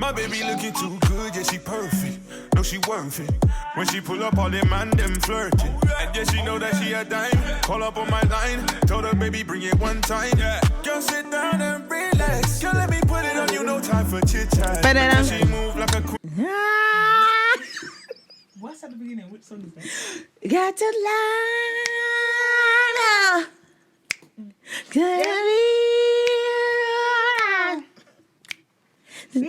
My baby looking too good, yeah, she perfect. No, she worth it. When she pull up, all them man, them flirting. And yeah, she know that she a dime. Call up on my line. Told her, baby, bring it one time. Yeah. Girl, sit down and relax. Girl, let me put it on you, no time for chit-chat. She move like a queen. What's at the beginning? Which song is that? Got to lie. Gotta be to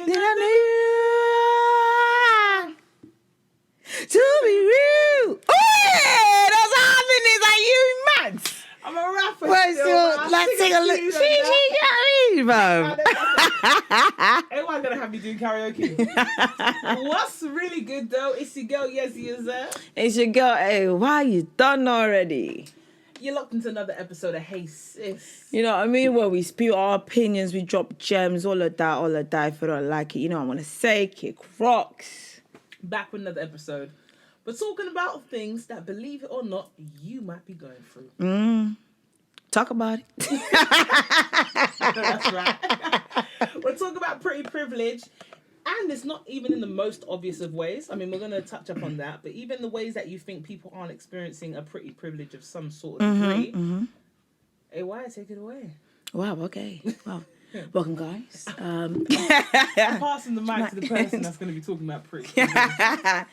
be real. Oh, that's happening. Are you mad? I'm a rapper. Where's your, let's take a look. You know what I mean, Everyone's gonna have me doing karaoke. What's really good though? It's your girl Yezzi.Yezzir. It's your girl. Hey, why you done already? You're locked into another episode of Hey Sis. You know what I mean? Where we spew our opinions, we drop gems, all of that. If you don't like it, you know what I want to say, kick rocks. Back with another episode. We're talking about things that, believe it or not, you might be going through. Talk about it. That's right. We're talking about pretty privilege. And it's not even in the most obvious of ways. I mean, we're going to touch up on that. But even the ways that you think people aren't experiencing a pretty privilege of some sort of degree. Hey, why? Take it away. Wow, okay. Wow. Welcome, guys. I'm passing the mic to the person that's going to be talking about pretty privilege.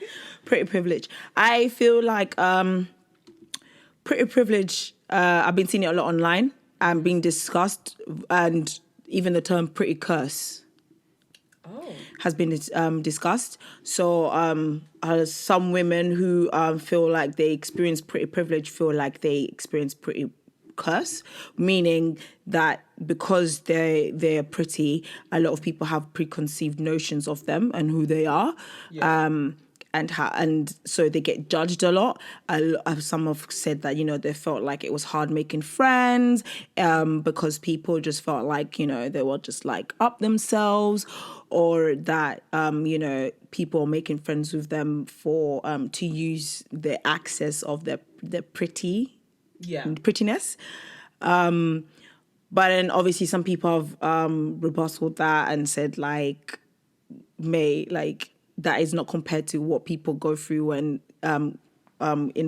Pretty privilege. I feel like pretty privilege, I've been seeing it a lot online and being discussed. And even the term pretty curse has been discussed. So some women who feel like they experience pretty privilege feel like they experience pretty curse, meaning that because they're pretty, a lot of people have preconceived notions of them and who they are. And so they get judged a lot. Some have said that, you know, they felt like it was hard making friends because people just felt like, you know, they were just like up themselves, or that, you know, people are making friends with them for to use the access of their prettiness. But then obviously some people have rebutted that and said like that is not compared to what people go through when in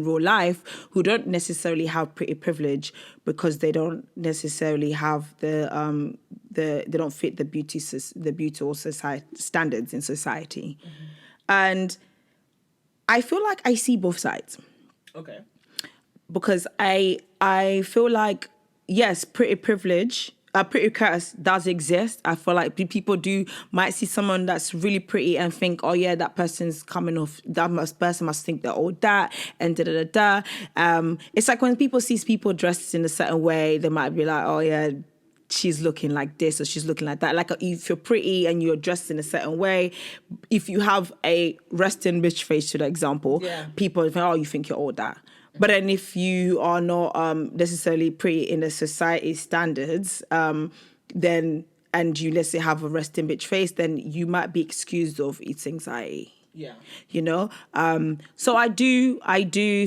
real life, who don't necessarily have pretty privilege because they don't necessarily have they don't fit the beauty or society standards in society. And I feel like I see both sides. Okay. Because I feel like, yes, pretty privilege, pretty curse does exist. I feel like people might see someone that's really pretty and think, oh yeah, that person's coming off, person must think they're all that, and da-da-da-da. It's like when people see people dressed in a certain way, they might be like, oh yeah, she's looking like this or she's looking like that. Like if you're pretty and you're dressed in a certain way, if you have a resting bitch face, for example, people think, oh, you think you're all that. But then if you are not necessarily pretty in the society standards, then, and you, let's say, have a resting bitch face, then you might be excused of its anxiety. Yeah. You know? So I do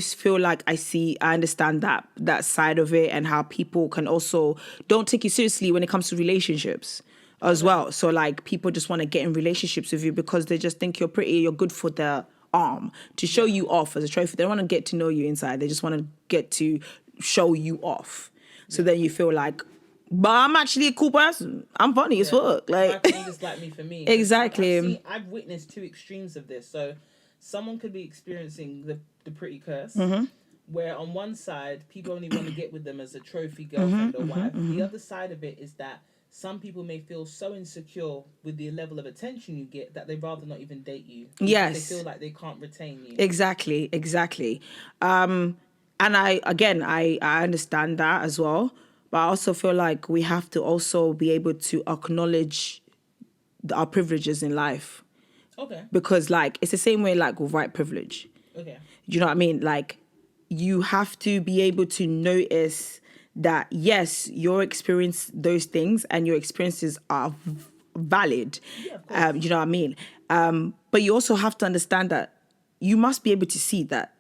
feel like I understand that side of it, and how people can also don't take you seriously when it comes to relationships as well. So like people just want to get in relationships with you because they just think you're pretty, you're good for their arm, to show you off as a trophy. They don't want to get to know you inside. They just want to get to show you off. So then you feel like, but I'm actually a cool person. I'm funny as fuck. Like, just like me for me. Exactly. I've witnessed two extremes of this. So someone could be experiencing the pretty curse, where on one side, people only want to get with them as a trophy girlfriend or wife. The other side of it is that some people may feel so insecure with the level of attention you get that they'd rather not even date you. Yes. They feel like they can't retain you. Exactly. And I understand that as well. But I also feel like we have to also be able to acknowledge our privileges in life. Okay. Because like, it's the same way like with white privilege. Okay. Do you know what I mean? Like, you have to be able to notice that, yes, your experience those things and your experiences are valid. Yeah, you know what I mean? But you also have to understand that you must be able to see that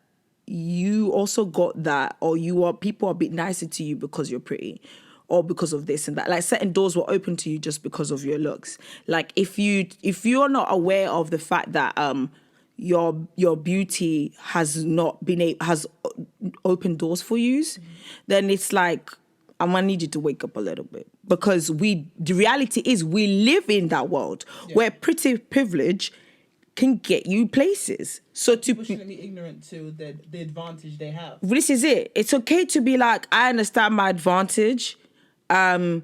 you also got that, or people are a bit nicer to you because you're pretty, or because of this and that. Like certain doors were open to you just because of your looks. Like if you're not aware of the fact that your beauty has opened doors for you, then it's like I'm gonna need you to wake up a little bit, because the reality is we live in that world where pretty privilege can get you places. So people shouldn't be ignorant to the advantage they have. This is it. It's okay to be like, I understand my advantage, and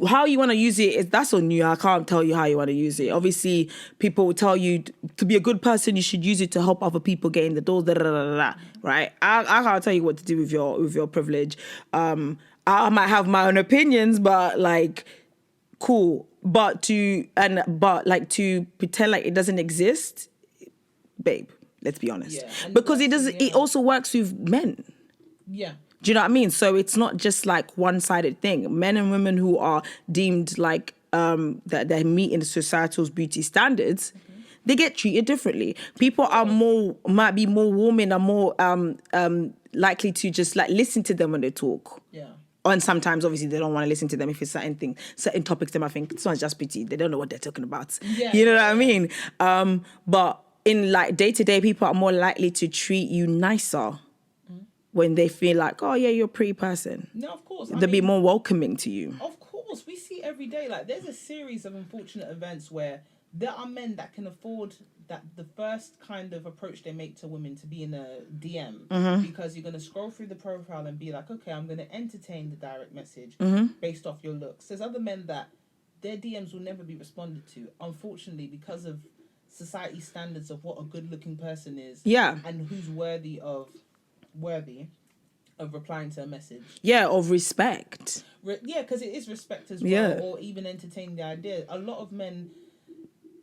how you want to use it that's on you. I can't tell you how you want to use it. Obviously, people will tell you to be a good person, you should use it to help other people get in the door. Right? I can't tell you what to do with your privilege. I might have my own opinions, but like, cool. But to pretend like it doesn't exist, babe, let's be honest. Yeah, because it doesn't. Yeah. It also works with men. Yeah. Do you know what I mean? So it's not just like one-sided thing. Men and women who are deemed like that they're meeting societal's beauty standards, they get treated differently. People might be more warming and more likely to just like listen to them when they talk. Yeah. And sometimes, obviously, they don't want to listen to them if it's certain topics. They might think it's not just beauty. They don't know what they're talking about. Yeah, you know what I mean? But in like day-to-day, people are more likely to treat you nicer when they feel like, oh yeah, you're a pretty person. No, of course. They'll be more welcoming to you. Of course, we see every day. Like, there's a series of unfortunate events where there are men that can afford that the first kind of approach they make to women to be in a DM, because you're going to scroll through the profile and be like, okay, I'm going to entertain the direct message based off your looks. There's other men that their DMs will never be responded to, unfortunately, because of society standards of what a good looking person is. Yeah. And who's worthy of replying to a message. Yeah, of respect. Because it is respect as well. Yeah. Or even entertain the idea. A lot of men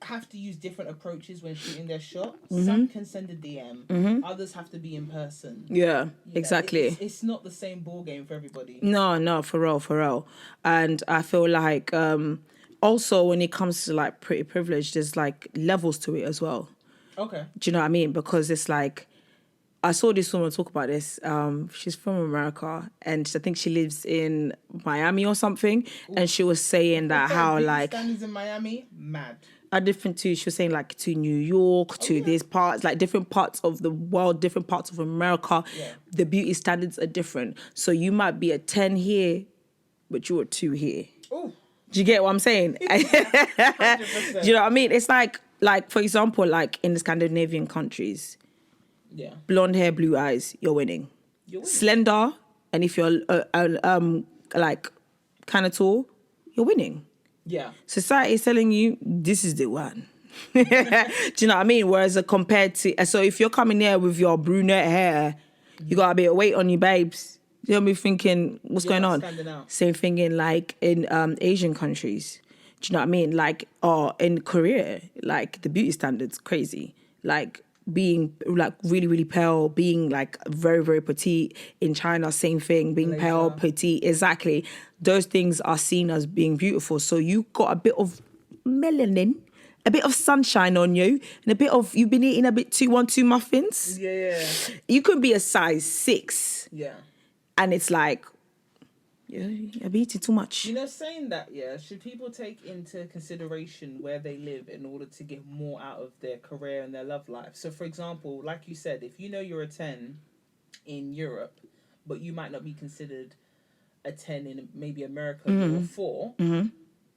have to use different approaches when shooting their shot. Some can send a DM. Others have to be in person. Yeah, exactly. It's not the same ball game for everybody. No, for real. And I feel like also when it comes to like pretty privilege, there's like levels to it as well. Okay. Do you know what I mean? Because it's like, I saw this woman talk about this. She's from America, and I think she lives in Miami or something. Ooh. And she was saying that how like standards in Miami, mad. Are different too. She was saying like to New York, to these parts, like different parts of the world, different parts of America. Yeah. The beauty standards are different. So you might be a 10 here, but you're a 2 here. Ooh. Do you get what I'm saying? 100%. Do you know what I mean? It's like for example, like in the Scandinavian countries. Yeah. Blonde hair, blue eyes, you're winning. Slender, and if you're like kind of tall, you're winning. Yeah. Society is telling you this is the one. Do you know what I mean? Whereas compared to, so if you're coming there with your brunette hair, you got a bit of weight on you, babes. You'll be thinking, what's going on? Same thing in Asian countries. Do you know what I mean? Like, in Korea, like the beauty standards crazy. Like being like really, really pale, being like very, very petite. In China, same thing, being pale, petite, exactly. Those things are seen as being beautiful. So you got a bit of melanin, a bit of sunshine on you, and a bit of, you've been eating a bit 212 muffins. Yeah. You could be a size 6. Yeah. And it's like, I've eaten too much. You know, saying that, should people take into consideration where they live in order to get more out of their career and their love life? So, for example, like you said, if you know you're a 10 in Europe, but you might not be considered a 10 in maybe America or 4,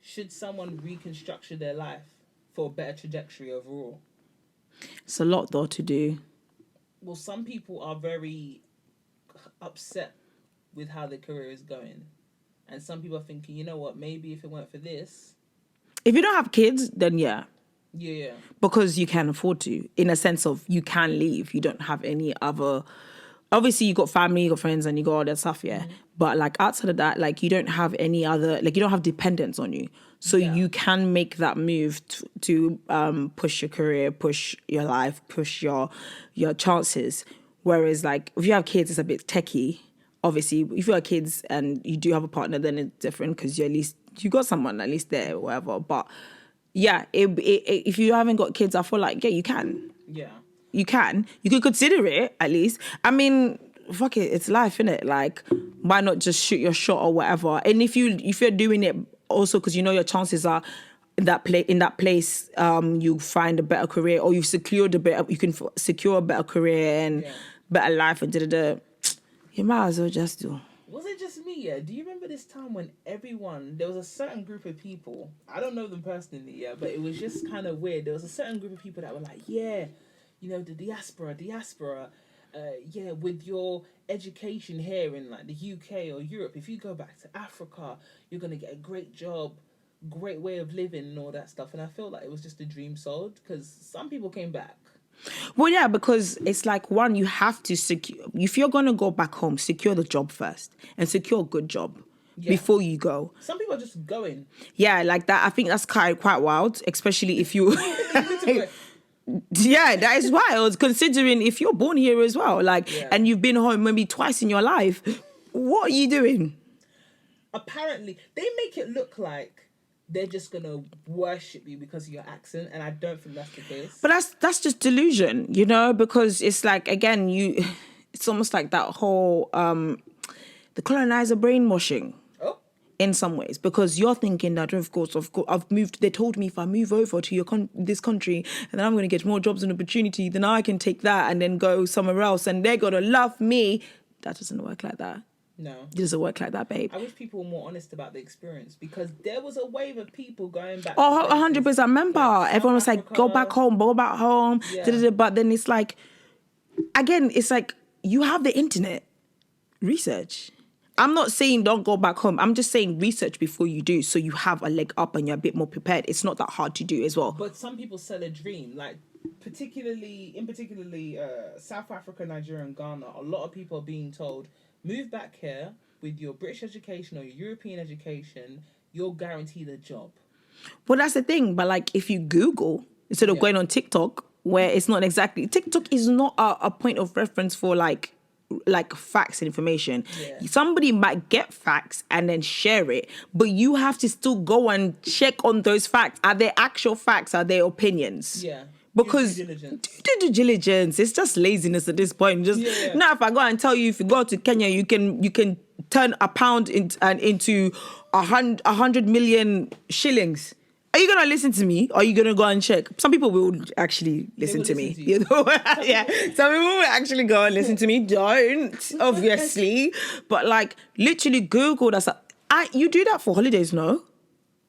should someone reconstruct their life for a better trajectory overall? It's a lot, though, to do. Well, some people are very upset with how their career is going. And some people are thinking, you know what, maybe if it weren't for this... If you don't have kids, then yeah. Yeah. Because you can afford to, in a sense of you can leave. You don't have any other... Obviously, you got family, you got friends, and you got all that stuff, yeah. But, like, outside of that, like, you don't have any other... Like, you don't have dependents on you. So you can make that move to push your career, push your life, push your chances. Whereas, like, if you have kids, it's a bit techie. Obviously, if you have kids and you do have a partner, then it's different because you at least you got someone at least there or whatever. But yeah, if you haven't got kids, I feel like you can. Yeah, you can. You could consider it at least. I mean, fuck it, it's life, innit? Like, why not just shoot your shot or whatever? And if you're doing it also because you know your chances are in that place, you find a better career, or you can secure a better career and better life and you might as well just do. Was it just me? Yeah. Do you remember this time when there was a certain group of people, I don't know them personally, but it was just kind of weird. There was a certain group of people that were like, the diaspora, with your education here in like the UK or Europe, if you go back to Africa, you're going to get a great job, great way of living and all that stuff. And I felt like it was just a dream sold, because some people came back. Well, yeah, because it's like, one, you have to secure, if you're going to go back home, secure the job first and secure a good job before you go. Some people are just going. Yeah, like that. I think that's quite wild, especially if you... Yeah, that is wild, considering if you're born here as well, and you've been home maybe twice in your life. What are you doing? Apparently, they make it look like they're just gonna worship you because of your accent, and I don't think that's the case. But that's just delusion, because it's like, again, it's almost like that whole the colonizer brainwashing. In some ways, because you're thinking that, of course, I've moved. They told me if I move over to this country, and then I'm going to get more jobs and opportunity, then I can take that and then go somewhere else, and they're going to love me. That doesn't work like that. No. It doesn't work like that, babe. I wish people were more honest about the experience, because there was a wave of people going back. Oh, 100%. I remember everyone was like, go back home. Yeah. But then it's like, again, it's like, you have the internet. Research. I'm not saying don't go back home. I'm just saying research before you do, so you have a leg up and you're a bit more prepared. It's not that hard to do as well. But some people sell a dream, like particularly South Africa, Nigeria, and Ghana. A lot of people are being told, move back here with your British education or your European education, you're guaranteed a job. Well, that's the thing. But like, if you Google instead of going on TikTok, where it's not exactly, TikTok is not a point of reference for like facts and information. Somebody might get facts and then share it, but you have to still go and check on those facts. Are they actual facts? Are they opinions? Because due diligence, it's just laziness at this point. Now, if I go and tell you, if you go to Kenya, you can turn a pound into 100 million shillings. Are you going to listen to me, or are you going to go and check? Some people will actually listen to me. Yeah, some people will actually go and listen to me. Don't, obviously. But like, literally Google that. You do that for holidays, no?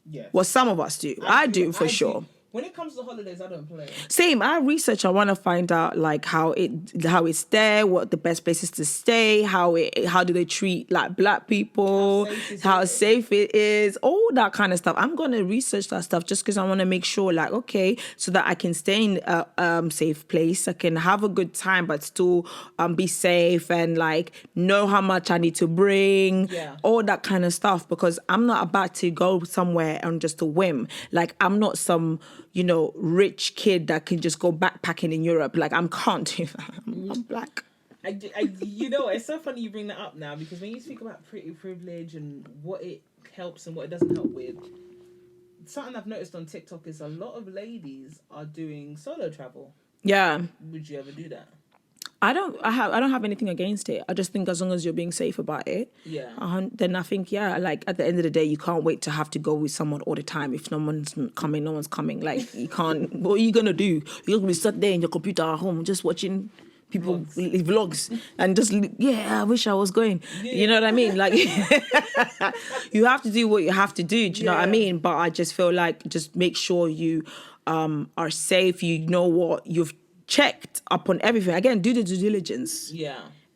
Yeah. Well, some of us do. I do for sure. When it comes to holidays, I don't play. Same. I research. I want to find out like how it's there, what the best places to stay, how do they treat like black people, how safe it is, all that kind of stuff. I'm gonna research that stuff just because I want to make sure, like, okay, so that I can stay in a safe place, I can have a good time, but still be safe and like know how much I need to bring, all that kind of stuff. Because I'm not about to go somewhere on just a whim. Like, I'm not some rich kid that can just go backpacking in Europe. Like, I can't do that. I'm black. It's so funny you bring that up now, because when you speak about pretty privilege and what it helps and what it doesn't help with, something I've noticed on TikTok is a lot of ladies are doing solo travel. Yeah. Would you ever do that? I don't have anything against it. I just think as long as you're being safe about it, then I think, like at the end of the day, you can't wait to have to go with someone all the time. If no one's coming. Like, you can't, what are you going to do? You're going to be sat there in your computer at home just watching people vlogs and just, I wish I was going. You know what I mean? Like, you have to do what you have to do. Do you know what I mean? But I just feel like, just make sure you are safe. You know what you've checked up on everything. Again, do the due diligence.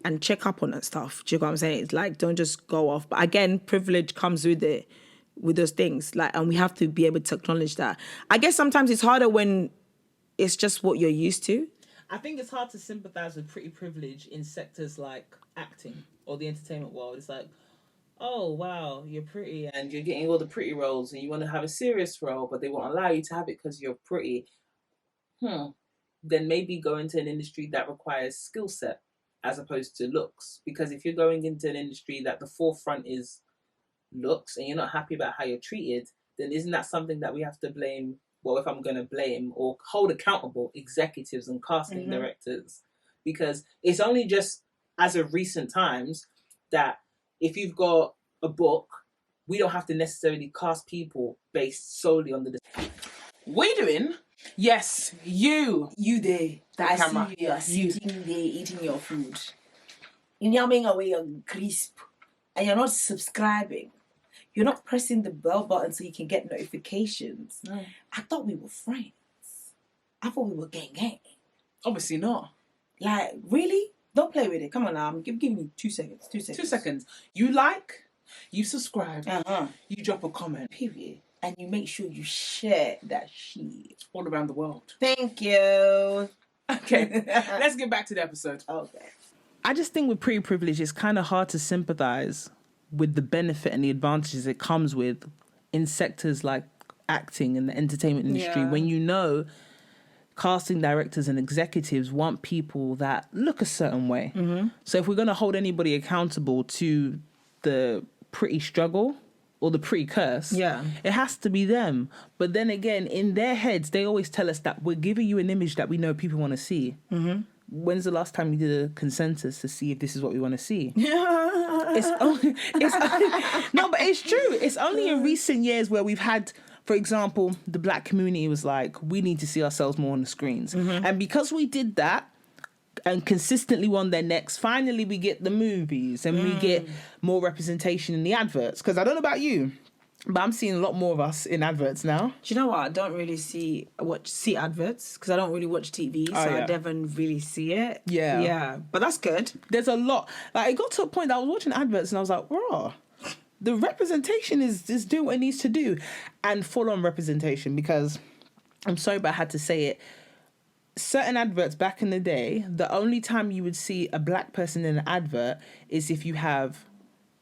And check up on that stuff. Do you know what I'm saying? It's like, don't just go off. But again, privilege comes with it, with those things. Like, and we have to be able to acknowledge that. I guess sometimes it's harder when it's just what you're used to. I think it's hard to sympathize with pretty privilege in sectors like acting or the entertainment world. It's like, oh, wow, you're pretty and you're getting all the pretty roles and you want to have a serious role, but they won't allow you to have it because you're pretty. Then maybe go into an industry that requires skill set as opposed to looks. Because if you're going into an industry that the forefront is looks and you're not happy about how you're treated, then isn't that something that we have to blame? Well, if I'm going to blame or hold accountable executives and casting directors, because it's only just as of recent times, that if you've got a book, we don't have to necessarily cast people based solely on the. What are you doing? Yes, you. You there. I camera. see you are Yes, you. sitting there eating your food. You're yamming away your crisp. And you're not subscribing. You're not pressing the bell button so you can get notifications. No. I thought we were friends. I thought we were gang. Obviously not. Like, really? Don't play with it. Come on now. Give me 2 seconds. 2 seconds. 2 seconds. You like, you subscribe, Uh-huh. you drop a comment. Period. And you make sure you share that shit. All around the world. Thank you. Okay, let's get back to the episode. Okay. I just think with pretty privilege, it's kind of hard to sympathize with the benefit and the advantages it comes with in sectors like acting and the entertainment industry, when you know casting directors and executives want people that look a certain way. Mm-hmm. So if we're going to hold anybody accountable to the pretty struggle or the pretty curse, it has to be them. But then again, in their heads, they always tell us that we're giving you an image that we know people want to see. Mm-hmm. When's the last time you did a consensus to see if this is what we want to see? No, but it's true. It's only in recent years where we've had, for example, the black community was like, we need to see ourselves more on the screens. Mm-hmm. And because we did that and consistently won their necks, finally we get the movies and we get more representation in the adverts. Because I don't know about you, but I'm seeing a lot more of us in adverts now. Do you know what? I don't really see adverts because I don't really watch TV, so I never really see it. Yeah. Yeah. But that's good. There's a lot. Like, it got to a point that I was watching adverts and I was like, raw. The representation is doing what it needs to do. And full-on representation, because I'm sorry, but I had to say it. Certain adverts back in the day, the only time you would see a black person in an advert is if you have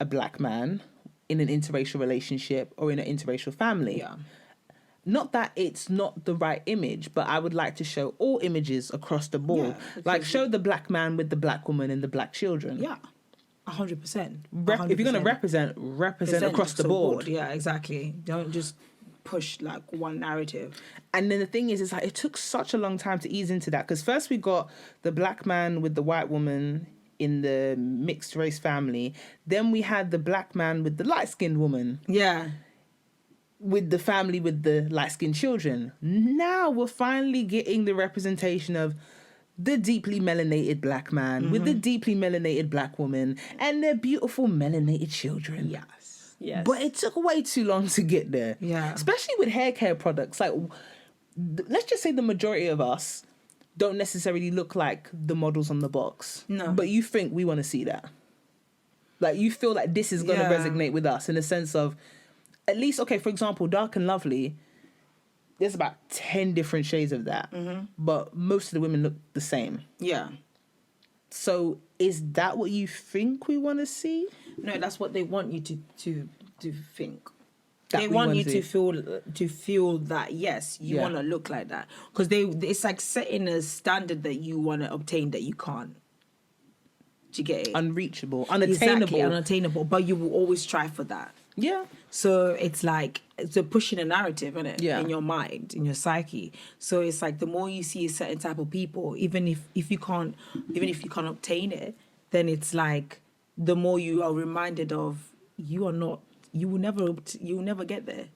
a black man in an interracial relationship or in an interracial family. Yeah. Not that it's not the right image, but I would like to show all images across the board. Yeah, like, show the black man with the black woman and the black children. Yeah. 100%. If you're going to represent across the board. Yeah, exactly. Don't just push like one narrative. And then the thing is, it's like it took such a long time to ease into that, because first we got the black man with the white woman in the mixed race family, then we had the black man with the light-skinned woman, with the family with the light-skinned children. Now we're finally getting the representation of the deeply melanated black man with the deeply melanated black woman and their beautiful melanated children. Yes. But it took way too long to get there. Yeah. Especially with hair care products. Like, let's just say the majority of us don't necessarily look like the models on the box. No. But you think we want to see that. Like, you feel like this is going to resonate with us in the sense of, at least, okay, for example, Dark and Lovely, there's about 10 different shades of that. Mm-hmm. But most of the women look the same. Yeah. So is that what you think we want to see? No, that's what they want you to think. They want you to feel that, yes, you want to look like that. Because it's like setting a standard that you want to obtain that you can't. Do you get it? Unreachable, unattainable. Exactly, unattainable. But you will always strive for that. Yeah. So it's like, it's a pushing a narrative, isn't it? Yeah. In your mind, in your psyche. So it's like the more you see a certain type of people, even if you can't obtain it, then it's like the more you are reminded of you will never get there.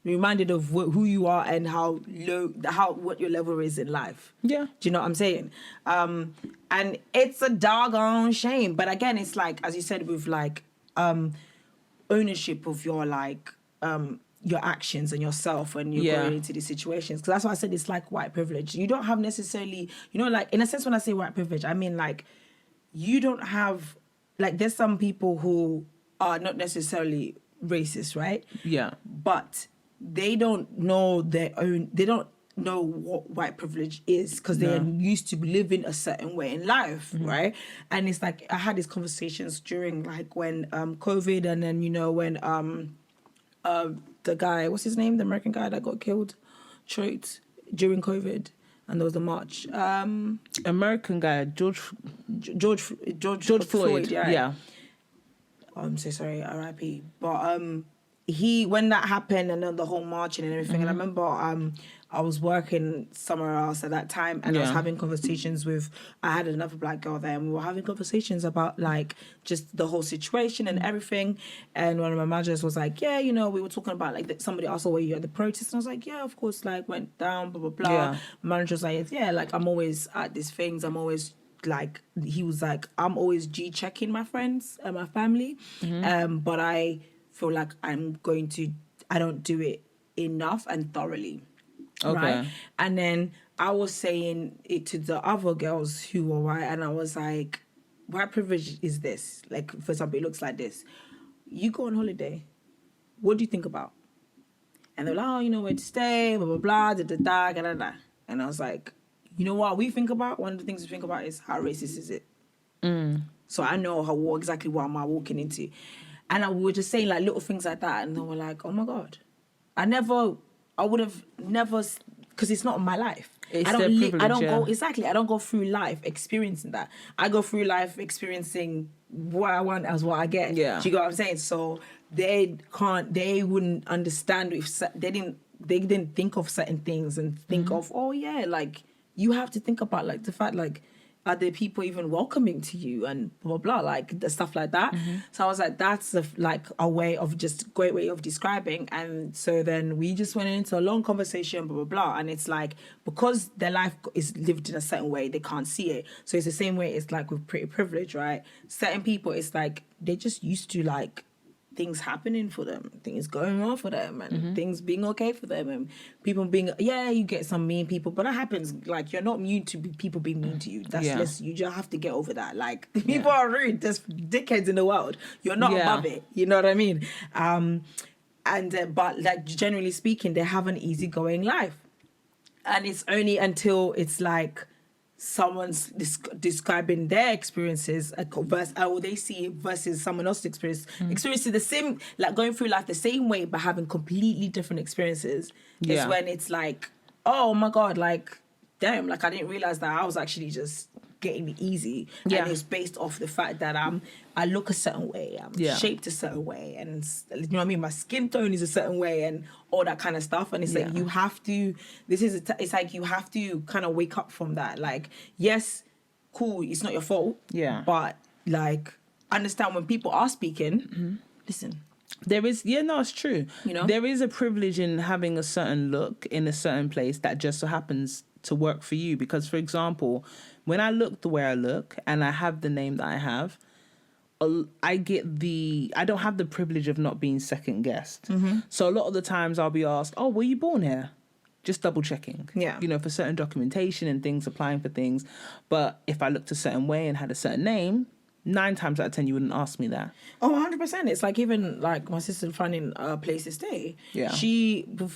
Reminded of who you are and what your level is in life. Yeah. Do you know what I'm saying? And it's a doggone shame. But again, it's like, as you said, with like ownership of your like your actions and yourself when you're going into these situations. Because that's why I said it's like white privilege. You don't have necessarily, like, in a sense, when I say white privilege, I mean like you don't have, like, there's some people who are not necessarily racist, right? Yeah. But they don't know they don't know what white privilege is because they're used to living a certain way in life, right? And it's like, I had these conversations during like when COVID, and then, when the guy, what's his name? The American guy that got killed, shot during COVID. And there was a march. American guy, George Floyd. Yeah. I'm so sorry, R.I.P. But when that happened and then the whole marching and everything, and I remember I was working somewhere else at that time, and I was having conversations with, I had another black girl there, and we were having conversations about like just the whole situation and everything. And one of my managers was like, yeah, you know, we were talking about like that somebody asked, were you at the protest? And I was like, yeah, of course, like went down, blah, blah, blah. Yeah. Manager was like, yeah, like I'm always at these things. I'm always like, he was like, I'm always G-checking my friends and my family. But I feel like I don't do it enough and thoroughly. Okay. Right. And then I was saying it to the other girls who were white, and I was like, white privilege is this. Like, for example, it looks like this. You go on holiday, what do you think about? And they're like, oh, you know where to stay, blah, blah, blah, da, da, da, da, da, da. And I was like, you know what we think about? One of the things we think about is how racist is it? So I know exactly what am I walking into. And we were just saying like little things like that, and they were like, oh my God. I would have never, because it's not my life. It's I don't go through life experiencing that. I go through life experiencing what I want as what I get. Yeah. Do you get what I'm saying? So they wouldn't understand if they didn't think of certain things and think of, oh yeah, like you have to think about like the fact like, are there people even welcoming to you and blah, blah, blah, like the stuff like that. So I was like, that's a great way of describing. And so then we just went into a long conversation, blah, blah, blah. And it's like, because their life is lived in a certain way, they can't see it. So it's the same way it's like with pretty privilege, right? Certain people, it's like, they're just used to like things happening for them, things going on for them, and things being okay for them, and people being, you get some mean people, but that happens. Like, you're not immune to people being mean to you. That's just, you just have to get over that. Like, people are rude. There's dickheads in the world. You're not above it. You know what I mean? But like, generally speaking, they have an easygoing life, and it's only until it's like someone's describing their experiences how they see it versus someone else's experiencing the same, like going through life the same way but having completely different experiences. It's when it's like, oh my God, like damn, like I didn't realize that I was actually just getting it easy. And it's based off the fact that I look a certain way, I'm shaped a certain way, and you know what I mean, my skin tone is a certain way and all that kind of stuff. And it's like you have to, it's like you have to kind of wake up from that. Like, yes, cool, it's not your fault, but like understand when people are speaking, listen. There is, it's true. You know, there is a privilege in having a certain look in a certain place that just so happens to work for you. Because, for example, when I look the way I look and I have the name that I have, I don't have the privilege of not being second guessed. So a lot of the times I'll be asked, oh, were you born here? Just double checking. Yeah. You know, for certain documentation and things, applying for things. But if I looked a certain way and had a certain name, 9 times out of 10, you wouldn't ask me that. Oh, 100%. It's like even like my sister finding a place to stay. Yeah.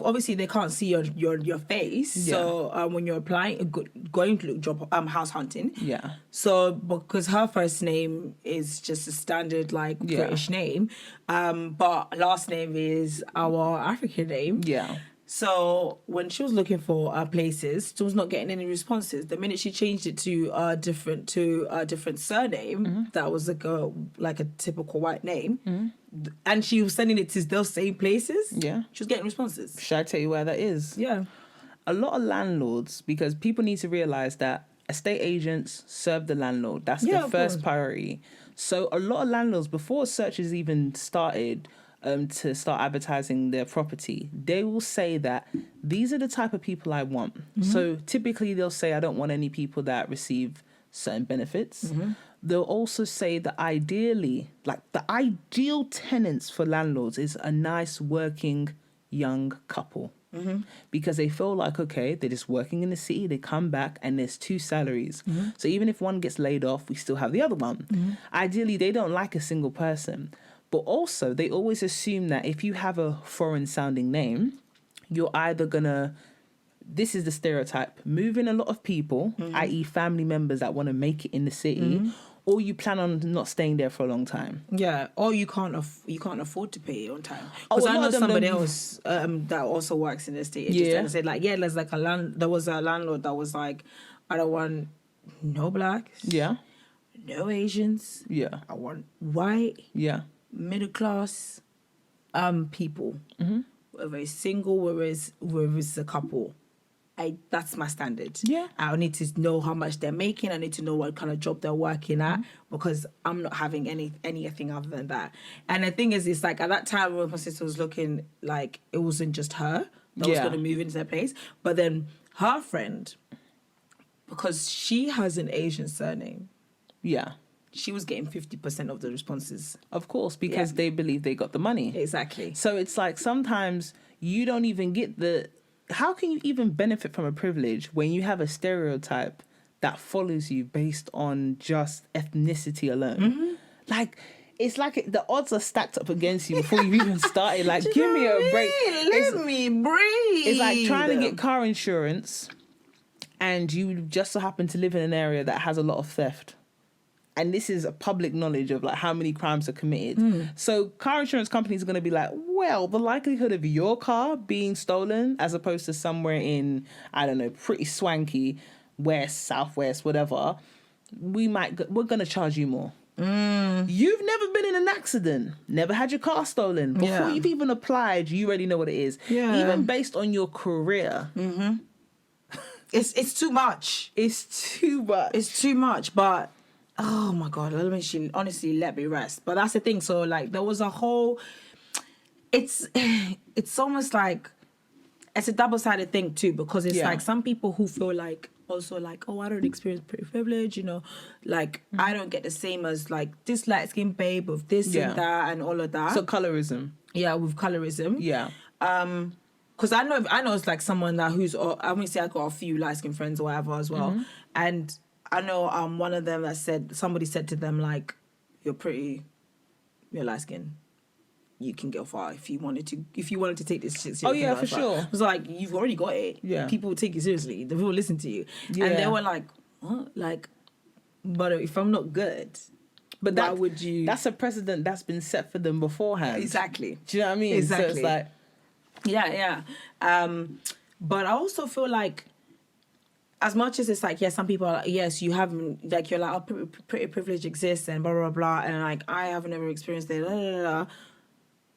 Obviously they can't see your face. Yeah. So when you're applying, going to look job house hunting. Yeah. So because her first name is just a standard like British name, but last name is our African name. Yeah. So when she was looking for places, she was not getting any responses. The minute she changed it to a different surname, that was like a typical white name, and she was sending it to those same places. Yeah, she was getting responses. Should I tell you where that is? Yeah, a lot of landlords, because people need to realize that estate agents serve the landlord. That's the first priority. So a lot of landlords, before searches even started, to start advertising their property, they will say that these are the type of people I want. So typically they'll say, I don't want any people that receive certain benefits. They'll also say that ideally, like the ideal tenants for landlords is a nice working young couple. Because they feel like, okay, they're just working in the city, they come back and there's 2 salaries. So even if one gets laid off, we still have the other one. Ideally, they don't like a single person. But also, they always assume that if you have a foreign-sounding name, you're either gonna, this is the stereotype, move in a lot of people, i.e. family members that want to make it in the city, or you plan on not staying there for a long time. Yeah, or you can't afford to pay on time. Because I know somebody else that also works in the estate agency and said like, there's like there was a landlord that was like, I don't want no blacks. Yeah. No Asians. Yeah. I want white. Yeah. Middle class, people, whether it's single, whether it's a couple. That's my standard. Yeah. I need to know how much they're making. I need to know what kind of job they're working at because I'm not having anything other than that. And the thing is, it's like at that time when my sister was looking, like it wasn't just her that was going to move into that place, but then her friend, because she has an Asian surname. Yeah. She was getting 50% of the responses. Of course, because they believe they got the money. Exactly. So it's like sometimes you don't even get how can you even benefit from a privilege when you have a stereotype that follows you based on just ethnicity alone? Like, it's like the odds are stacked up against you before you even started. Like, give me a break. Let me breathe. It's like trying to get car insurance and you just so happen to live in an area that has a lot of theft. And this is a public knowledge of like how many crimes are committed. So car insurance companies are going to be like, well, the likelihood of your car being stolen as opposed to somewhere in, I don't know, pretty swanky, west, southwest, whatever, we're going to charge you more. You've never been in an accident, never had your car stolen. Before you've even applied, you already know what it is. Yeah. Even based on your career. It's too much. It's too much. It's too much, but... Oh my God, honestly, let me rest. But that's the thing. So like there was a whole, it's almost like, it's a double-sided thing too, because it's like some people who feel like, also like, oh, I don't experience pretty privilege, you know, like I don't get the same as like this light-skinned babe of this and that and all of that. So colorism. Yeah, with colorism. Yeah. Because I know it's like someone that who's, I mean, say I got a few light-skinned friends or whatever as well. And I know one of them somebody said to them like, you're pretty, you're light skinned. You can go far if you wanted to take this shit seriously. Oh yeah, for sure. It was like, you've already got it. Yeah. People will take you seriously. They will listen to you. Yeah. And they were like, what? Like, but if I'm not good, but why would you? That's a precedent that's been set for them beforehand. Exactly. Do you know what I mean? Exactly. So it's like, yeah. But I also feel like, as much as it's like, yes, some people are like, yes, you haven't, like, you're like, oh, pretty privilege exists and blah, blah, blah. And like, I haven't ever experienced it, blah, blah, blah.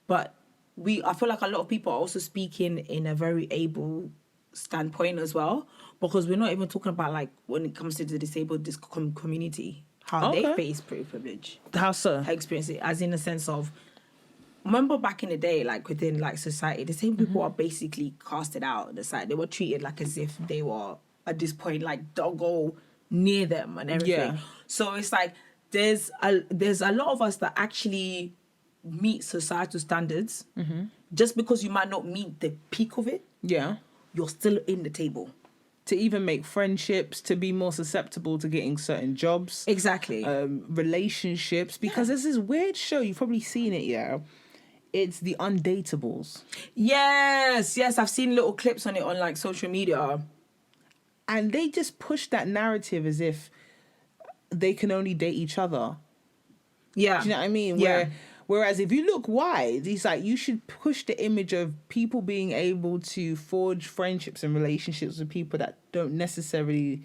But I feel like a lot of people are also speaking in a very able standpoint as well, because we're not even talking about like when it comes to the disabled community, how they face pretty privilege. how so? How experience it, as in a sense of, remember back in the day, like within like society, the same people are basically casted out of the side. They were treated like as if they were, at this point, like doggo near them and everything. Yeah. So it's like there's a lot of us that actually meet societal standards. Just because you might not meet the peak of it, you're still in the table. To even make friendships, to be more susceptible to getting certain jobs. Exactly. Relationships. Because there's this weird show, you've probably seen it, yeah. It's the Undateables. Yes, I've seen little clips on it on like social media. And they just push that narrative as if they can only date each other. Yeah. Do you know what I mean? Yeah. Whereas if you look wide, it's like you should push the image of people being able to forge friendships and relationships with people that don't necessarily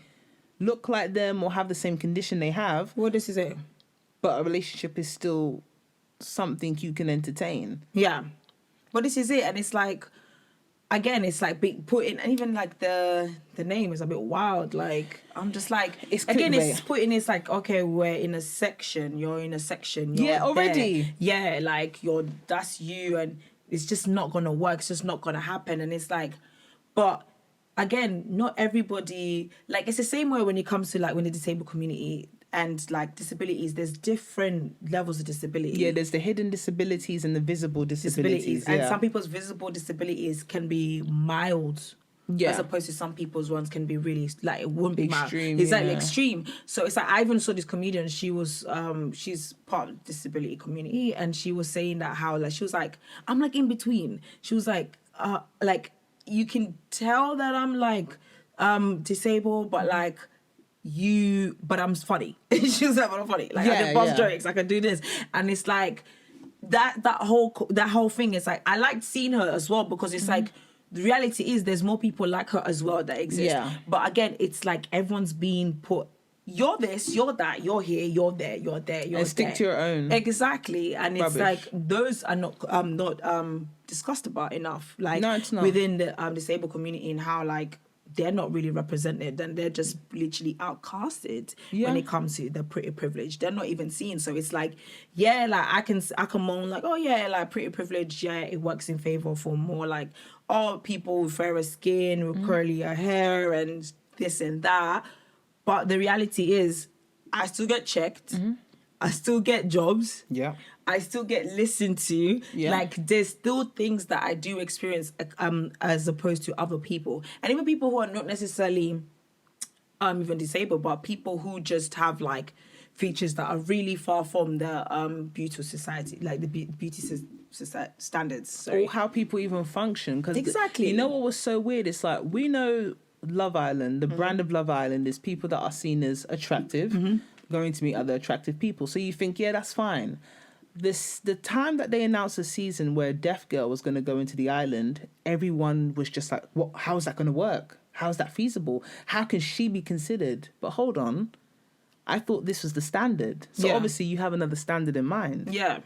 look like them or have the same condition they have. What does it say? But a relationship is still something you can entertain. Yeah. But this is it. And it's like, again, it's like being put in, and even like the name is a bit wild. Like, I'm just like, it's putting, it's like, okay, we're in a section, you're in a section. You're already. There. Yeah, like that's you, and it's just not gonna work. It's just not gonna happen. And it's like, but again, not everybody, like, it's the same way when it comes to like when the disabled community and like disabilities, there's different levels of disability. Yeah, there's the hidden disabilities and the visible disabilities. And some people's visible disabilities can be mild. Yeah. As opposed to some people's ones can be really, like, it wouldn't be extreme. Mild. It's like extreme. So it's like, I even saw this comedian, she was, she's part of the disability community, and she was saying that how, like, she was like, I'm like in between. She was like, you can tell that I'm like, disabled, but like, but I'm funny. She was like, but I'm funny. Like, I can bust jokes, I can do this. And it's like, that whole thing is like, I liked seeing her as well, because it's like, the reality is there's more people like her as well that exist. Yeah. But again, it's like everyone's being put you're this, you're that, you're here, you're there, you're there, you're And stick there. to your own. Exactly. And it's Rubbish. like those are not discussed about enough. Like No, it's not. within the disabled community, and how like they're not really represented, and they're just literally outcasted when it comes to the pretty privilege. They're not even seen. So it's like, yeah, like I can moan like, oh yeah, like pretty privilege, yeah, it works in favor for more like people with fairer skin, with curlier hair and this and that. But the reality is, I still get checked. I still get jobs. Yeah. I still get listened to. Yeah. Like, there's still things that I do experience as opposed to other people. And even people who are not necessarily even disabled, but people who just have, like, features that are really far from the beauty society, like the beauty society standards. Sorry. Or how people even function. Cause Exactly. You know what was so weird? It's like, we know Love Island, the brand of Love Island is people that are seen as attractive, going to meet other attractive people. So you think, yeah, that's fine. The time that they announced a season where Deaf Girl was going to go into the island, everyone was just like, "What? How is that going to work? How is that feasible? How can she be considered?" But hold on, I thought this was the standard. So obviously you have another standard in mind. Yeah.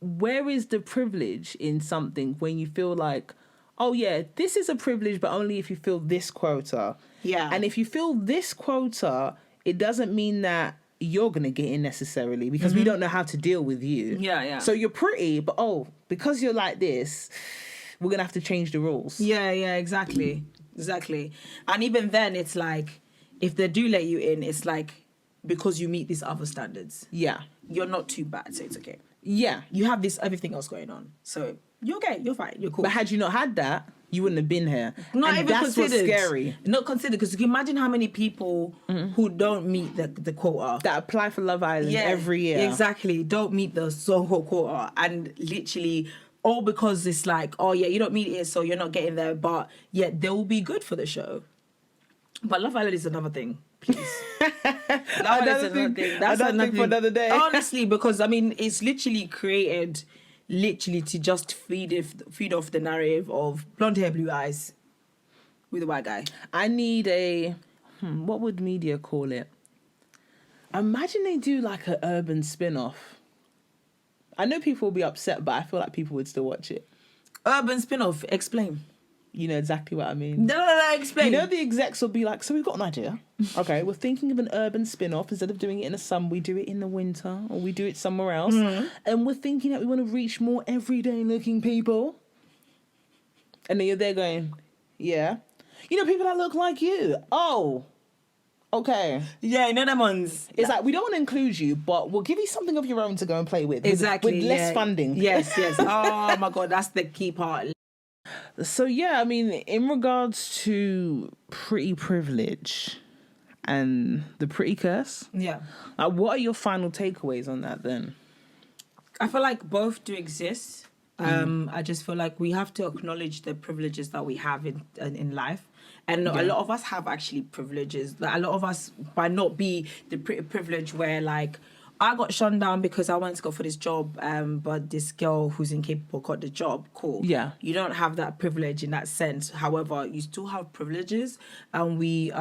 Where is the privilege in something when you feel like, oh yeah, this is a privilege, but only if you fill this quota. Yeah. And if you fill this quota, it doesn't mean that you're going to get in necessarily, because we don't know how to deal with you. Yeah, yeah. So you're pretty, but because you're like this, we're going to have to change the rules. Yeah, exactly. And even then, it's like, if they do let you in, it's like, because you meet these other standards. Yeah. You're not too bad, so it's okay. Yeah. You have everything else going on. So you're okay, you're fine, you're cool. But had you not had that, you wouldn't have been here. Not and even that's considered. What's scary. Not considered, because you can imagine how many people who don't meet the quota. That apply for Love Island every year. Exactly. Don't meet the so-called quota, and literally all because it's like, oh yeah, you don't meet it, so you're not getting there, but yet they will be good for the show. But Love Island is another thing, please. Love Island is another thing. That's another thing for another day. Honestly, because I mean, it's literally created to just feed off the narrative of blonde hair, blue eyes with a white guy. I need what would media call it? Imagine they do like an urban spin-off. I know people will be upset, but I feel like people would still watch it. Urban spin-off, explain. You know exactly what I mean. No, explain. You know, the execs will be like, so we've got an idea. Okay, we're thinking of an urban spin-off. Instead of doing it in the summer, we do it in the winter, or we do it somewhere else. And we're thinking that we want to reach more everyday-looking people. And then you're there going, yeah. You know, people that look like you. Oh, okay. Yeah, you know them ones. It's like, we don't want to include you, but we'll give you something of your own to go and play with. Exactly. With less funding. Yes. Oh, my God, that's the key part. So, yeah, I mean, in regards to pretty privilege and the pretty curse, what are your final takeaways on that then? I feel like both do exist. I just feel like we have to acknowledge the privileges that we have in life. And a lot of us have actually privileges. Like, a lot of us might not be the pretty privilege where, like, I got shut down because I wanted to go for this job, but this girl who's incapable got the job. Cool. Yeah. You don't have that privilege in that sense. However, you still have privileges, and we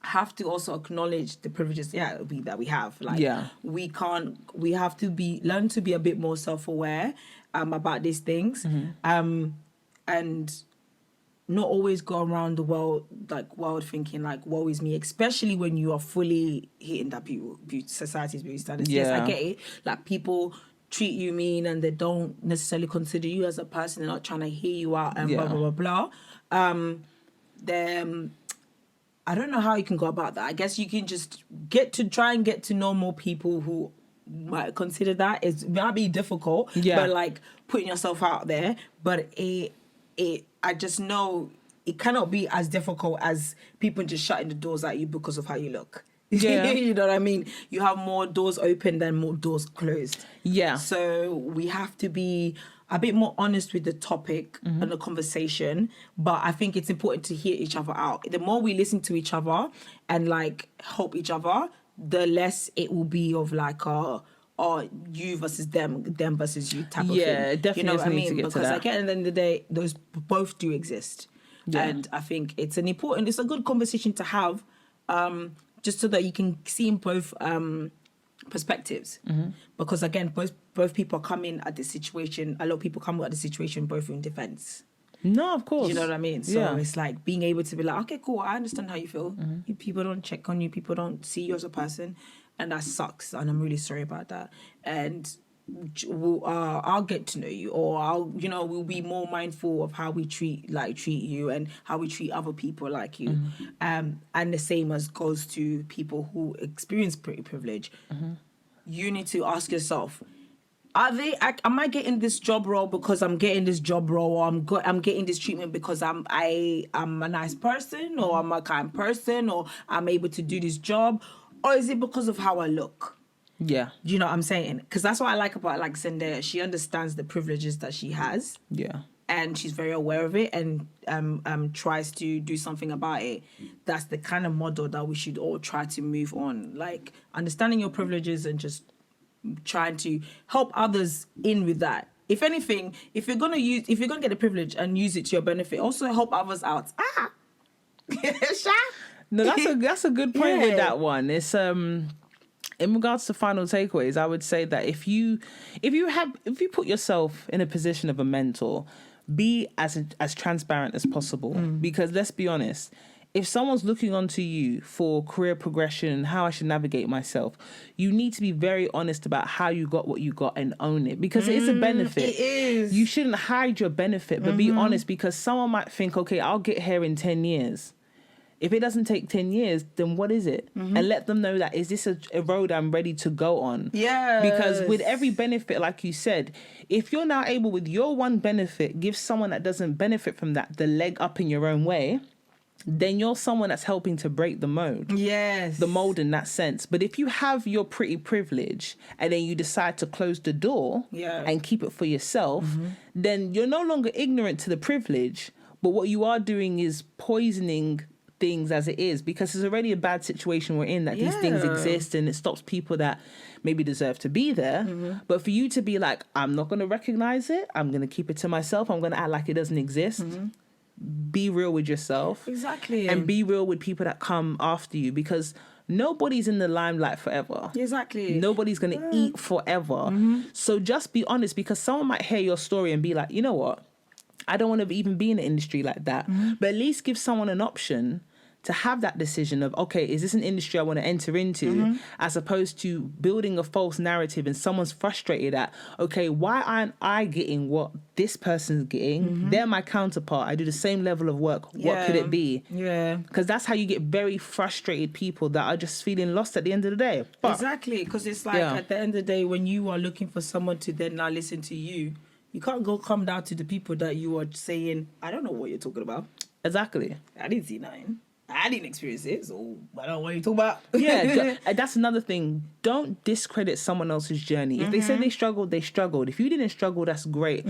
have to also acknowledge the privileges that we have. Like, we have to learn to be a bit more self-aware about these things, and not always go around the world thinking like, woe is me, especially when you are fully hitting that society's beauty standards. Yes, I get it. Like, people treat you mean and they don't necessarily consider you as a person. They're not trying to hear you out and blah, blah, blah, blah. Then I don't know how you can go about that. I guess you can just try and get to know more people who might consider that. It might be difficult, but like putting yourself out there. But I just know it cannot be as difficult as people just shutting the doors at you because of how you look. Yeah. You know what I mean? You have more doors open than more doors closed. Yeah. So we have to be a bit more honest with the topic and the conversation. But I think it's important to hear each other out. The more we listen to each other and like help each other, the less it will be of like you versus them versus you type of thing. Yeah, definitely. You know what I mean? To get because to that. like at the end of the day, those both do exist. Yeah. And I think it's a good conversation to have just so that you can see in both perspectives. Because again, both people come in at the situation. A lot of people come at the situation both in defense. No, of course. You know what I mean? So it's like being able to be like, okay, cool, I understand how you feel. People don't check on you. People don't see you as a person. And that sucks. And I'm really sorry about that. And I'll get to know you, or we'll be more mindful of how we treat you and how we treat other people like you. And the same as goes to people who experience pretty privilege. You need to ask yourself, am I getting this job role because I'm getting this job role, or I'm getting this treatment because I'm a nice person, or I'm a kind person, or I'm able to do this job, or is it because of how I look? Yeah. Do you know what I'm saying? Because that's what I like about Zendaya. She understands the privileges that she has. Yeah. And she's very aware of it and tries to do something about it. That's the kind of model that we should all try to move on. Like, understanding your privileges and just trying to help others in with that. If anything, if you're gonna get the privilege and use it to your benefit, also help others out. No, that's a good point with that one. It's in regards to final takeaways, I would say that if you put yourself in a position of a mentor, be as transparent as possible. Because let's be honest, if someone's looking onto you for career progression and how I should navigate myself, you need to be very honest about how you got what you got and own it, because it is a benefit. It is. You shouldn't hide your benefit, but be honest, because someone might think, okay, I'll get here in 10 years. If it doesn't take 10 years, then what is it? And let them know that, is this a road I'm ready to go on? Yeah. Because with every benefit, like you said, if you're now able with your one benefit, give someone that doesn't benefit from that the leg up in your own way, then you're someone that's helping to break the mold. Yes. The mold in that sense. But if you have your pretty privilege and then you decide to close the door and keep it for yourself, then you're no longer ignorant to the privilege, but what you are doing is poisoning things as it is, because it's already a bad situation we're in, that these things exist, and it stops people that maybe deserve to be there. But for you to be like, I'm not going to recognize it, I'm going to keep it to myself, I'm going to act like it doesn't exist. Be real with yourself. Exactly. And be real with people that come after you, because nobody's in the limelight forever. Exactly. Nobody's going to eat forever. So just be honest, because someone might hear your story and be like, you know what? I don't want to even be in the industry like that. But at least give someone an option to have that decision of, okay, is this an industry I want to enter into, as opposed to building a false narrative and someone's frustrated at, okay, why aren't I getting what this person's getting? They're my counterpart. I do the same level of work. What could it be? Yeah. Because that's how you get very frustrated people that are just feeling lost at the end of the day. But, exactly. Because it's like at the end of the day, when you are looking for someone to then now listen to you, you can't come down to the people that you are saying, I don't know what you're talking about. Exactly. I didn't see nothing. I didn't experience it, so I don't know what you're talking about. Yeah, that's another thing. Don't discredit someone else's journey. If they say they struggled, they struggled. If you didn't struggle, that's great.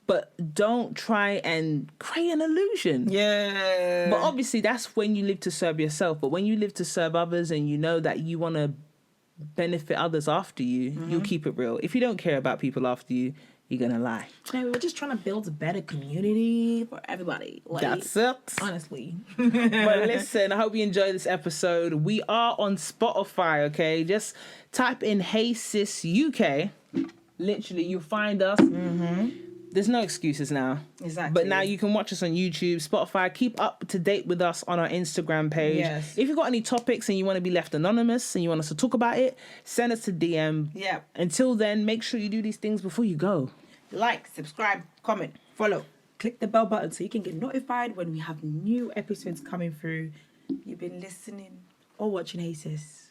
But don't try and create an illusion. Yeah. But obviously, that's when you live to serve yourself. But when you live to serve others and you know that you want to benefit others after you, you'll keep it real. If you don't care about people after you, you're going to lie. No, we're just trying to build a better community for everybody. Like, that's it. Honestly. But listen, I hope you enjoyed this episode. We are on Spotify, okay? Just type in Hey Sis UK. Literally, you'll find us. There's no excuses now. Exactly. But now you can watch us on YouTube, Spotify. Keep up to date with us on our Instagram page. Yes. If you've got any topics and you want to be left anonymous and you want us to talk about it, send us a DM. Yeah. Until then, make sure you do these things before you go. Like, subscribe, comment, follow. Click the bell button so you can get notified when we have new episodes coming through. You've been listening or watching Hey Sis.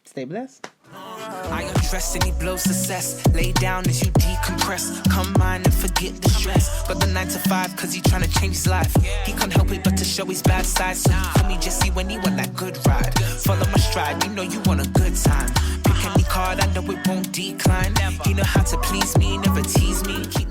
Stay blessed. I undress and he blows success. Lay down as you decompress. Come on and forget the stress. But the 9 to 5, cause he tryna change his life. He can't help it but to show his bad side. So call me Jesse when he want that good ride. Follow my stride, you know you want a good time. Pick any card, I know it won't decline. He know how to please me, never tease me. Keep